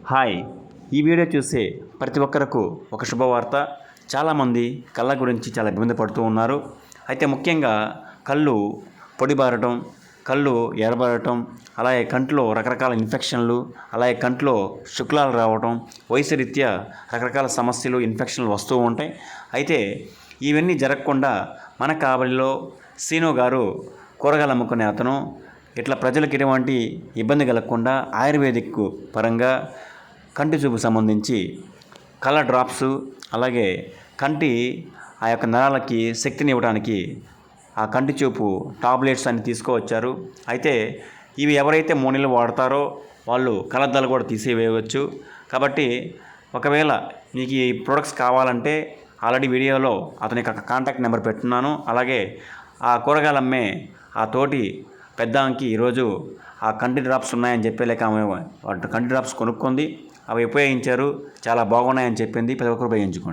Hi, ఈ video చూసే ప్రతి ఒక్కరకు ఒక శుభవార్త. చాలామంది కళ్ళ గురించి చాలా ఇబ్బంది పడుతూ ఉన్నారు. అయితే ముఖ్యంగా కళ్ళు పొడిబారటం, కళ్ళు ఎర్రబడటం, అలాగే కంట్లో రకరకాల ఇన్ఫెక్షన్లు, అలాగే కంట్లో శుక్లాలు రావటం, వయసు రీత్యా రకరకాల సమస్యలు, ఇన్ఫెక్షన్లు వస్తూ ఉంటాయి. అయితే ఇవన్నీ జరగకుండా మన కావలిలో సీను గారు కూరగాయలు అమ్ముకునే అతను ఇట్లా ప్రజలకు ఎటువంటి ఇబ్బంది కలగకుండా ఆయుర్వేదిక్ పరంగా కంటి చూపు సంబంధించి కలర్ డ్రాప్స్, అలాగే కంటి ఆ యొక్క నరాలకి శక్తిని ఇవ్వడానికి ఆ కంటి చూపు టాబ్లెట్స్ అని తీసుకువచ్చారు. అయితే ఇవి ఎవరైతే 3 నెలలు వాడతారో వాళ్ళు కళ్ళద్దాలు కూడా తీసివేయవచ్చు. కాబట్టి ఒకవేళ మీకు ఈ ప్రొడక్ట్స్ కావాలంటే ఆల్రెడీ వీడియోలో అతని యొక్క కాంటాక్ట్ నెంబర్ పెట్టున్నాను. అలాగే ఆ కూరగాయలు అమ్మే ఆ తోటి పెద్దానికి ఈరోజు ఆ కంటి డ్రాప్స్ ఉన్నాయని చెప్పలేక ఆమె కంటి డ్రాప్స్ కొనుక్కుంది. అవి ఉపయోగించారు, చాలా బాగున్నాయని చెప్పింది. ప్రతి ఒక్కరు ఉపయోగించుకోండి.